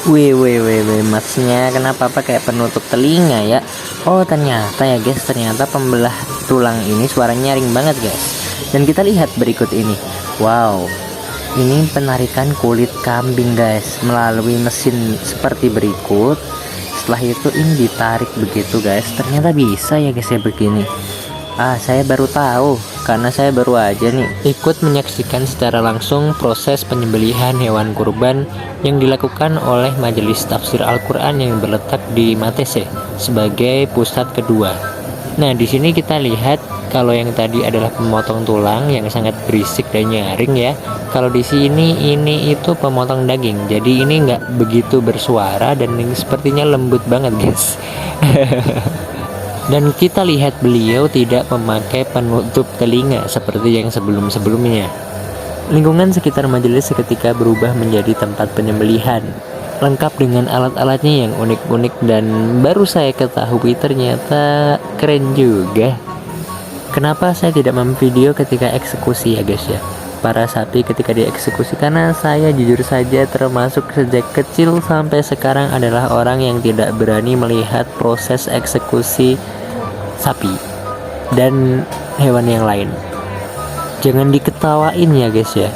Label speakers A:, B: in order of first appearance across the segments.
A: Wih, maksudnya kenapa pakai penutup telinga ya? Oh ternyata ya guys, ternyata pembelah tulang ini suaranya nyaring banget guys. Dan kita lihat berikut ini. Wow, ini penarikan kulit kambing guys melalui mesin seperti berikut. Setelah itu ini ditarik begitu guys. Ternyata bisa ya guys ya begini. Saya baru tahu karena saya baru aja nih ikut menyaksikan secara langsung proses penyembelihan hewan kurban yang dilakukan oleh Majelis Tafsir Al-Quran yang berletak di Matese sebagai pusat kedua. Nah, di sini kita lihat kalau yang tadi adalah pemotong tulang yang sangat berisik dan nyaring ya. Kalau di sini ini itu pemotong daging. Jadi ini nggak begitu bersuara dan ini sepertinya lembut banget guys. Dan kita lihat beliau tidak memakai penutup telinga seperti yang sebelum-sebelumnya. Lingkungan sekitar majelis seketika berubah menjadi tempat penyembelihan, lengkap dengan alat-alatnya yang unik-unik dan baru saya ketahui ternyata keren juga. Kenapa saya tidak memvideo ketika eksekusi ya guys ya, para sapi ketika dieksekusi? Karena saya jujur saja termasuk sejak kecil sampai sekarang adalah orang yang tidak berani melihat proses eksekusi sapi dan hewan yang lain. Jangan diketawain ya guys ya.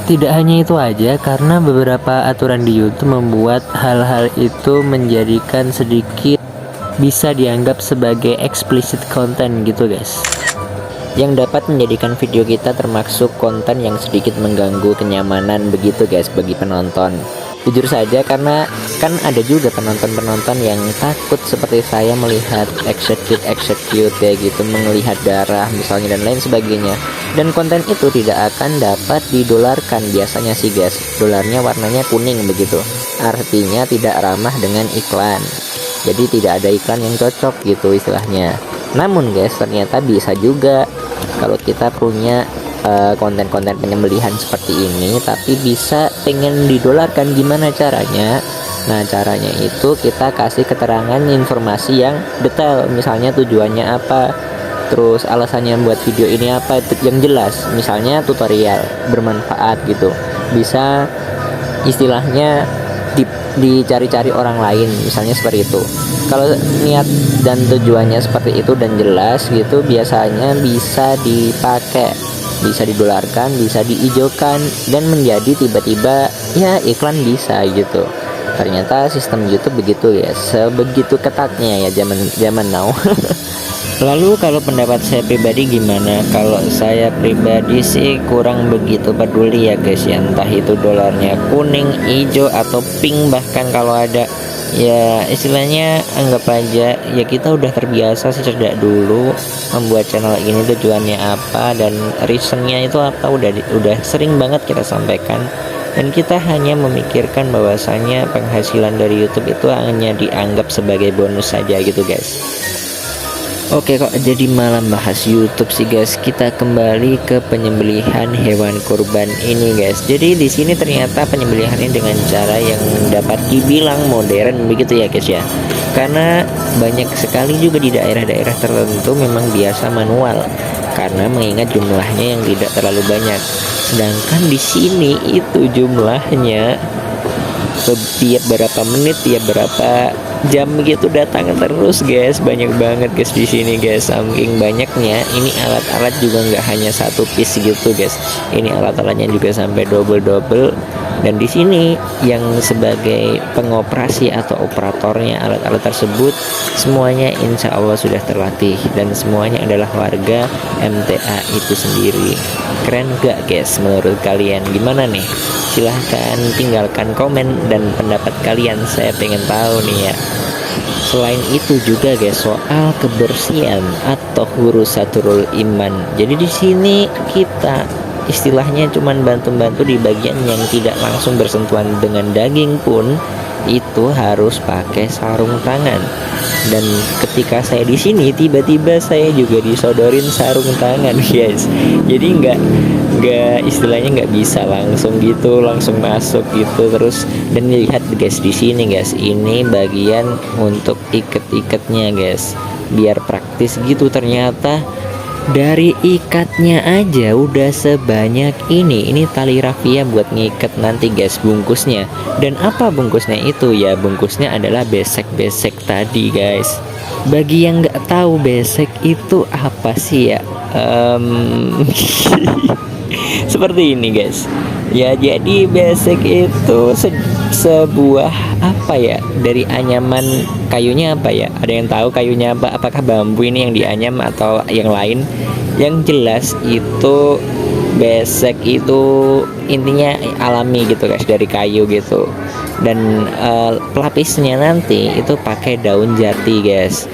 A: Tidak hanya itu aja, karena beberapa aturan di YouTube membuat hal-hal itu menjadikan sedikit bisa dianggap sebagai explicit content gitu guys, yang dapat menjadikan video kita termasuk konten yang sedikit mengganggu kenyamanan begitu guys bagi penonton. Jujur saja, karena kan ada juga penonton-penonton yang takut seperti saya melihat execute kayak gitu, melihat darah misalnya dan lain sebagainya. Dan konten itu tidak akan dapat didolarkan biasanya sih guys. Dolarnya warnanya kuning begitu. Artinya tidak ramah dengan iklan. Jadi tidak ada iklan yang cocok gitu istilahnya. Namun guys, ternyata bisa juga kalau kita punya konten-konten penyembelihan seperti ini tapi bisa pengen didolarkan. Gimana caranya? Nah, caranya itu kita kasih keterangan informasi yang detail, misalnya tujuannya apa, terus alasannya buat video ini apa, itu yang jelas, misalnya tutorial bermanfaat gitu. Bisa istilahnya dicari-cari orang lain misalnya seperti itu. Kalau niat dan tujuannya seperti itu dan jelas gitu, biasanya bisa dipakai, bisa didolarkan, bisa diijokan dan menjadi tiba-tiba ya iklan bisa gitu. Ternyata sistem YouTube begitu ya, sebegitu ketatnya ya zaman now. Lalu kalau pendapat saya pribadi gimana? Kalau saya pribadi sih kurang begitu peduli ya guys ya, entah itu dolarnya kuning, hijau atau pink, bahkan kalau ada ya istilahnya anggap aja ya kita udah terbiasa sejak dulu membuat channel ini tujuannya apa dan reasonnya itu apa, udah sering banget kita sampaikan, dan kita hanya memikirkan bahwasanya penghasilan dari YouTube itu hanya dianggap sebagai bonus saja gitu guys. Oke, kok jadi malam bahas YouTube sih guys. Kita kembali ke penyembelihan hewan kurban ini guys. Jadi di sini ternyata penyembelihan ini dengan cara yang dapat dibilang modern begitu ya guys ya. Karena banyak sekali juga di daerah-daerah tertentu memang biasa manual, karena mengingat jumlahnya yang tidak terlalu banyak. Sedangkan di sini itu jumlahnya tiap berapa menit, tiap berapa jam gitu datang terus guys. Banyak banget guys di sini guys. Saking banyaknya, ini alat-alat juga nggak hanya satu piece gitu guys. Ini alat-alatnya juga sampai double. Dan di sini yang sebagai pengoperasi atau operatornya alat-alat tersebut semuanya insya Allah sudah terlatih dan semuanya adalah warga MTA itu sendiri. Keren gak guys menurut kalian? Gimana nih? Silahkan tinggalkan komen dan pendapat kalian, saya pengen tahu nih ya. Selain itu juga guys, soal kebersihan atau hurusaturul iman. Jadi di sini kita istilahnya cuman bantu-bantu di bagian yang tidak langsung bersentuhan dengan daging pun itu harus pakai sarung tangan. Dan ketika saya di sini tiba-tiba saya juga disodorin sarung tangan guys. Jadi nggak istilahnya nggak bisa langsung gitu langsung masuk gitu terus. Dan lihat guys di sini guys, ini bagian untuk iket-iketnya guys biar praktis gitu. Ternyata Dari ikatnya aja udah sebanyak ini. Ini tali rafia buat ngikat nanti guys bungkusnya. Dan apa bungkusnya itu? Ya bungkusnya adalah besek-besek tadi guys. Bagi yang nggak tahu besek itu apa sih ya? Seperti ini guys. Ya jadi besek itu sebuah apa ya, dari anyaman kayunya apa ya, ada yang tahu kayunya apa, apakah bambu ini yang dianyam atau yang lain? Yang jelas itu besek itu intinya alami gitu guys, dari kayu gitu. Dan pelapisnya nanti itu pakai daun jati guys.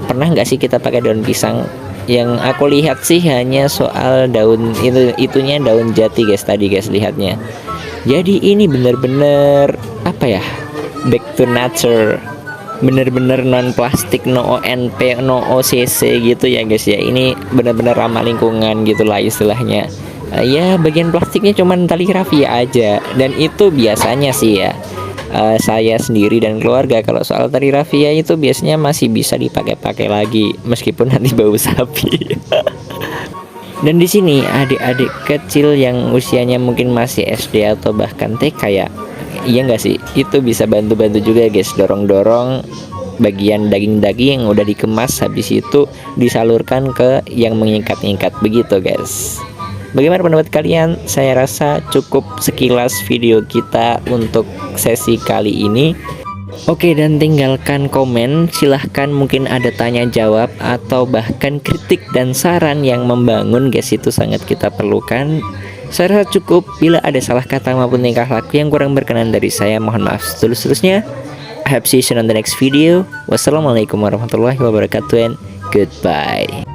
A: Pernah nggak sih kita pakai daun pisang? Yang aku lihat sih hanya soal daun itunya daun jati guys tadi guys, lihatnya. Jadi ini bener-bener apa ya, back to nature, bener-bener non plastik, no ONP, no OCC gitu ya guys ya. Ini bener-bener ramah lingkungan gitulah istilahnya. Ya bagian plastiknya cuman tali rafia aja, dan itu biasanya sih ya, saya sendiri dan keluarga kalau soal tali rafia itu biasanya masih bisa dipakai-pakai lagi meskipun nanti bau sapi. Dan di sini adik-adik kecil yang usianya mungkin masih SD atau bahkan TK ya, iya nggak sih, itu bisa bantu-bantu juga guys, dorong-dorong bagian daging-daging yang udah dikemas, habis itu disalurkan ke yang mengikat-ikat begitu guys. Bagaimana pendapat kalian? Saya rasa cukup sekilas video kita untuk sesi kali ini. Oke, dan tinggalkan komen, silahkan mungkin ada tanya jawab atau bahkan kritik dan saran yang membangun guys, itu sangat kita perlukan. Saya rasa cukup. Bila ada salah kata maupun tingkah laku yang kurang berkenan dari saya, mohon maaf setulus-tulusnya. I hope see you on the next video. Wassalamualaikum warahmatullahi wabarakatuh and goodbye.